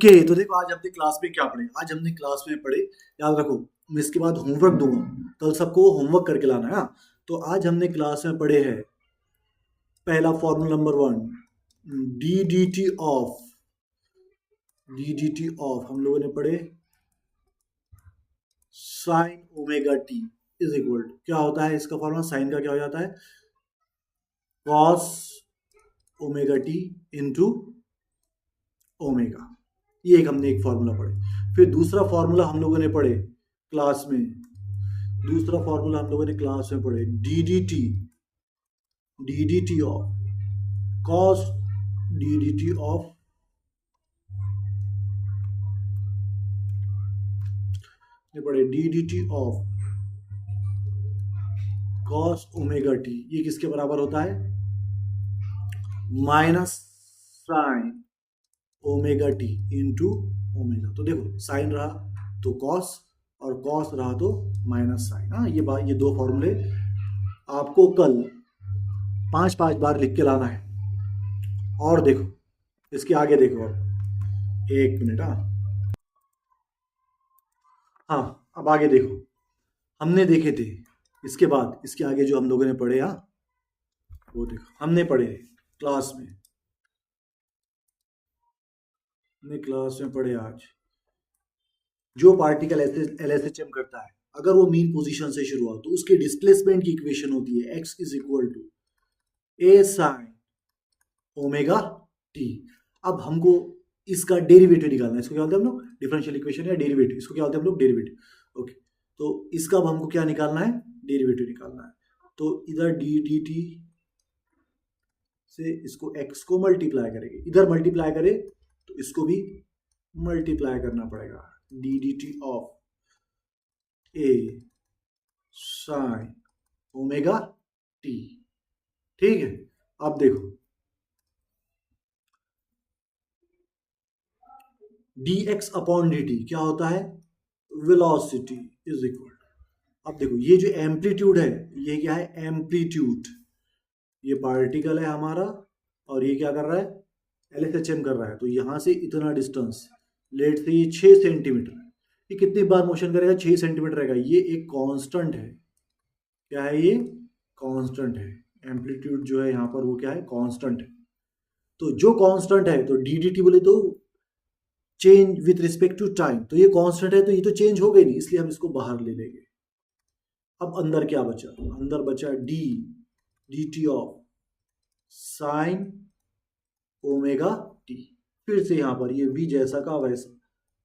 Okay, तो देखो आज हमने क्लास में क्या पढ़े। आज हमने क्लास में पढ़े, याद रखो मैं इसके बाद होमवर्क दूंगा, कल सबको होमवर्क करके लाना है। हाँ? तो आज हमने क्लास में पढ़े हैं पहला formula number 1, d d t of, हम लोगों ने पढ़े sine omega t is equal to, क्या होता है इसका फॉर्मूला, साइन का क्या हो जाता है, cos omega t into omega. ये एक फॉर्मूला पढ़े। फिर दूसरा फॉर्मूला हम लोगों ने पढ़े क्लास में, पढ़े d d t of cos d d t of पढ़े d d t of cos omega t, ये किसके बराबर होता है, minus sine omega t into omega. तो देखो साइन रहा तो कॉस और कॉस रहा तो माइनस साइन। हाँ, ये दो फॉर्मूले आपको कल 5-5 बार लिख के लाना है। और देखो इसके आगे देखो, अब एक मिनट। अब आगे देखो, हमने देखे थे इसके बाद, इसके आगे जो हम लोगों ने पढ़े, वो देखो हमने पढ़े क्लास में, पढ़े आज, जो पार्टिकल LHM करता है अगर वो मीन पोजीशन से शुरू हो तो उसके डिस्प्लेसमेंट की इक्वेशन होती है x is equal to a sine omega t. अब हमको इसका डेरिवेटिव निकालना है। इसको क्या बोलते हैं हम लोग, डिफरेंशियल इक्वेशन या डेरिवेटिव, इसको क्या बोलते हैं हम लोग, डेरिवेटिव। ओके, तो इसका अब हमको क्या निकालना है, डेरिवेटिव निकालना है। तो इधर डी डी टी से इसको x को मल्टीप्लाई करेंगे, इधर मल्टीप्लाई करें तो इसको भी मल्टीप्लाई करना पड़ेगा, D d t of A sine omega T. ठीक है, अब देखो dx अपॉन dt क्या होता है, वेलोसिटी इज इक्वल। अब देखो ये जो एम्पलीट्यूड है, ये क्या है, एम्पलीट्यूड, ये पार्टिकल है हमारा और ये क्या कर रहा है, LHM कर रहा है। तो यहां से इतना डिस्टेंस, लेट से ये 6 सेंटीमीटर, ये कितनी बार मोशन करेगा, 6 सेंटीमीटर रहेगा। ये एक कांस्टेंट है, क्या है ये, कांस्टेंट है। एम्पलीट्यूड जो है यहाँ पर वो क्या है, कांस्टेंट है। तो जो कांस्टेंट है तो डी डी टी बोले तो change with respect to time, तो ये कांस्टेंट है तो ये तो चेंज हो गई नहीं, इसलिए हम इसको बाहर ले लेंगे। अब अंदर क्या बचा, अंदर बचा D d t of sine omega T. फिर से यहाँ पर ये v जैसा का वैसा,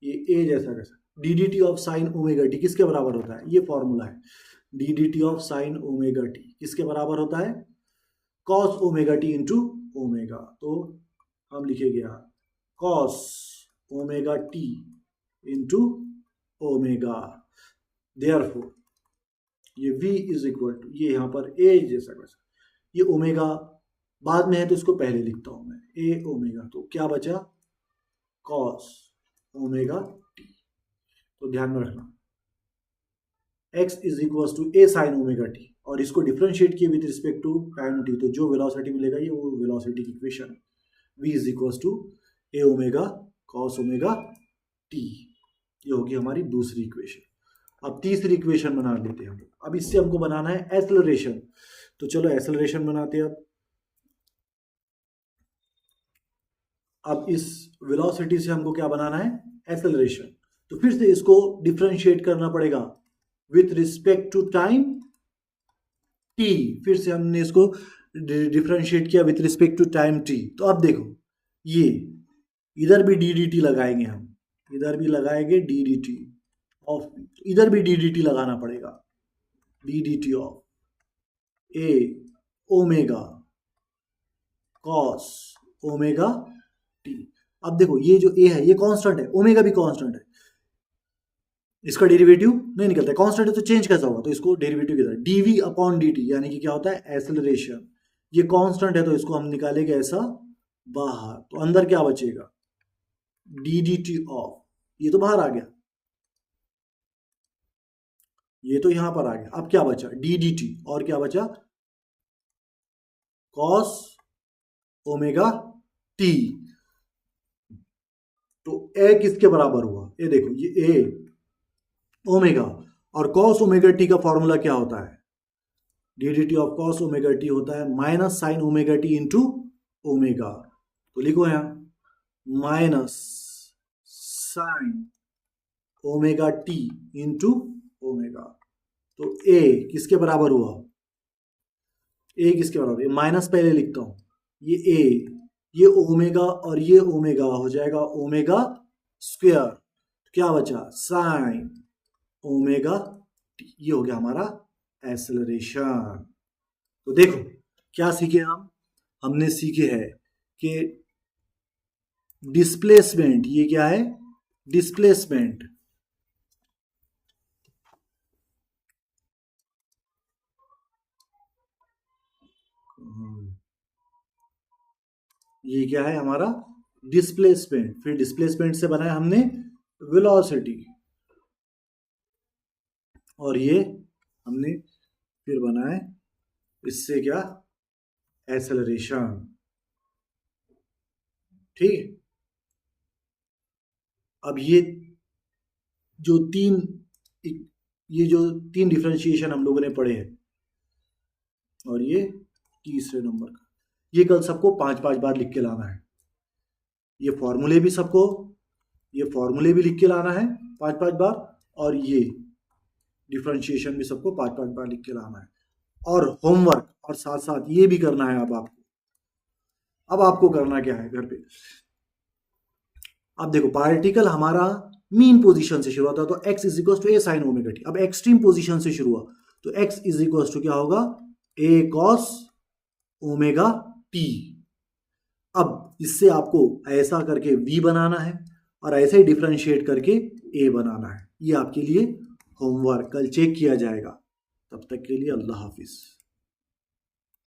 ये a जैसा कैसा, D d t of sine omega T किसके बराबर होता है, ये फॉर्मूला है, D d t of sine omega T किसके बराबर होता है, cos omega t into omega. तो हम लिखेंगे यहाँ cos omega t into omega. Therefore ये v इज इक्वल टू, ये यहाँ पर a जैसा कैसा, ये ओमेगा बाद में है तो इसको पहले लिखता हूं मैं, a ओमेगा। तो क्या बचा, कॉस ओमेगा टी। तो ध्यान में रखना x is equal to a sine omega t, और इसको डिफरेंशिएट किए with respect to time t, तो जो वेलोसिटी मिलेगा ये वो वेलोसिटी की equation, v is equal to a omega cos omega t. ये होगी हमारी दूसरी इक्वेशन। अब तीसरी इक्वेशन बना लेते हैं हम। अब इससे हमको बनाना है एक्सेलरेशन, तो चलो एक्सेलरेशन बनाते हैं। अब इस वेलोसिटी से हमको क्या बनाना है, एक्सेलरेशन। तो फिर से इसको डिफरेंशिएट करना पड़ेगा with respect to time t। फिर से हमने इसको डिफरेंशिएट किया with respect to time t। तो अब देखो ये इधर भी डी डी टी लगाएंगे हम, इधर भी लगाएंगे डी डी टी ऑफ, इधर भी डी डी टी लगाना पड़ेगा, D d t of A omega cos omega t. अब देखो ये जो a है ये कांस्टेंट है, ओमेगा भी कांस्टेंट है, इसका डेरिवेटिव नहीं निकलता है, कांस्टेंट है तो चेंज कैसा होगा, तो इसको डेरिवेटिव किधर, dv अपॉन dt, यानी कि क्या होता है, एक्सेलरेशन। ये कांस्टेंट है तो इसको हम निकालेंगे ऐसा बाहर, तो अंदर क्या बचेगा, डी डी टी ऑफ, ये तो बाहर आ गया, ये तो यहां पर आ गया। अब क्या बचा, डी डी टी, और क्या बचा, कॉस ओमेगा टी तो ए किसके बराबर हुआ, ये देखो ये ए ओमेगा, और कॉस ओमेगा टी का फॉर्मूला क्या होता है, D d t of cos omega T होता है minus sine omega t into omega. तो लिखो यहां minus sine omega t into omega. तो ए किसके बराबर हुआ, ए किसके बराबर, ये माइनस पहले लिखता हूं, ये ए, ये ओमेगा और ये ओमेगा हो जाएगा ओमेगा स्क्वायर, क्या बचा साइन ओमेगा टी, ये हो गया हमारा एक्सेलरेशन। तो देखो क्या सीखे हमने सीखे है कि डिस्प्लेसमेंट, ये क्या है डिस्प्लेसमेंट, ये क्या है हमारा डिस्प्लेसमेंट, फिर डिस्प्लेसमेंट से बनाया हमने वेलोसिटी, और ये हमने फिर बनाए इससे क्या एक्सेलरेशन। ठीक, अब ये जो तीन डिफरेंशिएशन हम लोगों ने पढ़े हैं, और ये तीसरे नंबर का, ये कल सबको 5-5 बार लिख के लाना है। ये फॉर्मूले भी लिख के लाना है 5-5 बार, और ये डिफरेंशिएशन भी सबको 5-5 बार लिख के लाना है। और होमवर्क और साथ साथ ये भी करना है अब आपको करना क्या है घर पे, अब देखो पार्टिकल हमारा मीन पोजीशन से शुरू होता है, तो x is equal to a sine omega t. अब एक्सट्रीम पोजीशन से शुरू हुआ तो x इज इक्वल टू क्या होगा ए कॉस ओमेगा टी। अब इससे आपको ऐसा करके v बनाना है और ऐसे ही डिफरेंशिएट करके a बनाना है। ये आपके लिए होमवर्क, कल चेक किया जाएगा। तब तक के लिए अल्लाह हाफिज।